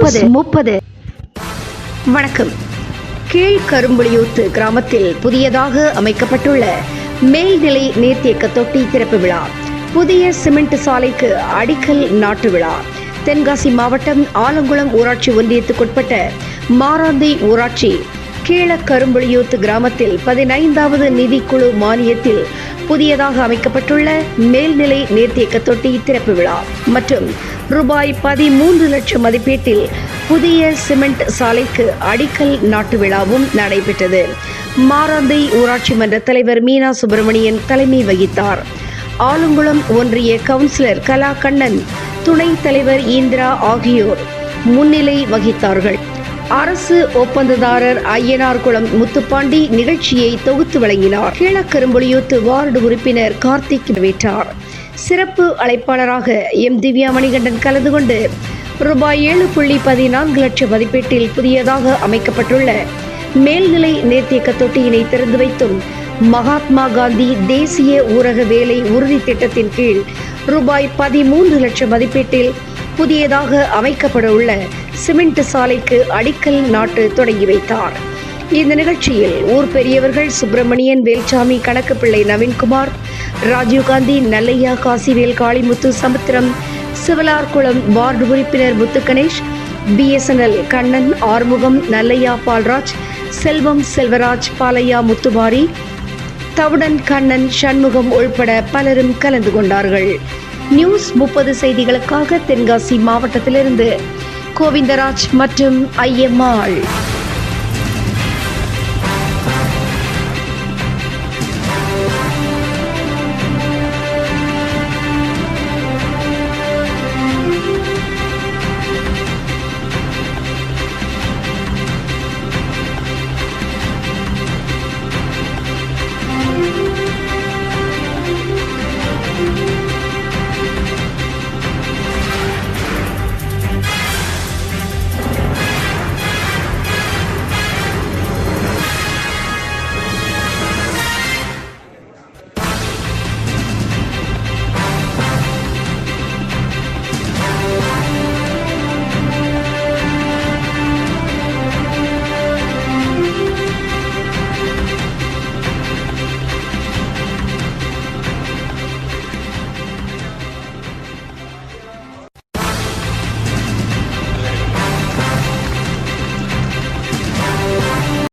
30. வணக்கம். கீழ்கரும்புலியூத்து கிராமத்தில் புதியதாக அமைக்கப்பட்டுள்ள மேல்நிலை நீர்த்தேக்க தொட்டி திறப்பு விழா, புதிய சிமெண்ட் சாலைக்கு அடிக்கல் நாட்டு விழா. தென்காசி மாவட்டம் ஆலங்குளம் ஊராட்சி ஒன்றியத்துக்குட்பட்ட மாராந்தை ஊராட்சி கீழக்கரும்புலியூத்து கிராமத்தில் 15வது நிதிக்குழு மானியத்தில் புதியதாக அமைக்கப்பட்டுள்ள மேல்நிலை நீர்த்தேக்க தொட்டி திறப்பு விழா மற்றும் ரூபாய் 13 லட்சம் மதிப்பீட்டில் புதிய சிமெண்ட் சாலைக்கு அடிக்கல் நாட்டு விழாவும் நடைபெற்றது. மாராந்தை ஊராட்சி மன்ற தலைவர் மீனா சுப்பிரமணியன் தலைமை வகித்தார். ஆலங்குளம் ஒன்றிய கவுன்சிலர் கலா கண்ணன், துணைத் தலைவர் இந்திரா ஆகியோர் முன்னிலை வகித்தார்கள். அரசு ஒப்பந்ததாரர் ஐயனார்குளம் முத்துப்பாண்டி நிகழ்ச்சியை தொகுத்து வழங்கினார். கீழக்கரும்புலியூத்து வார்டு உறுப்பினர் கார்த்திக் வரவேற்றார். சிறப்பு அழைப்பாளராக எம் திவ்யா மணிகண்டன் கலந்து கொண்டு ரூபாய் 7.14 லட்சம் மதிப்பீட்டில் புதியதாக அமைக்கப்பட்டுள்ள மேல்நிலை நீர்த்தேக்க தொட்டியினை திறந்து வைத்தும், மகாத்மா காந்தி தேசிய ஊரக வேலை உறுதி திட்டத்தின் கீழ் ரூபாய் 13 லட்சம் மதிப்பீட்டில் புதியதாக அமைக்கப்பட உள்ள சிமெண்ட் சாலைக்கு அடிக்கல் நாட்டு தொடங்கி வைத்தார். இந்த நிகழ்ச்சியில் ஊர் பெரியவர்கள் சுப்பிரமணியன், வேல்சாமி, கணக்கு பிள்ளை, நவீன்குமார், ராஜீவ்காந்தி, நல்லையா, காசிவேல், காளிமுத்து, சமுத்திரம், சிவலார்குளம் வார்டு உறுப்பினர் முத்துகணேஷ், BSNL கண்ணன், ஆறுமுகம், நல்லையா, பால்ராஜ், செல்வம், செல்வராஜ், பாலையா, முத்துமாரி, தவுடன் கண்ணன், சண்முகம் உள்பட பலரும் கலந்து கொண்டார்கள். நியூஸ் 30 செய்திகளுக்காக தென்காசி மாவட்டத்திலிருந்து கோவிந்தராஜ் மற்றும் ஐயம்மாள்.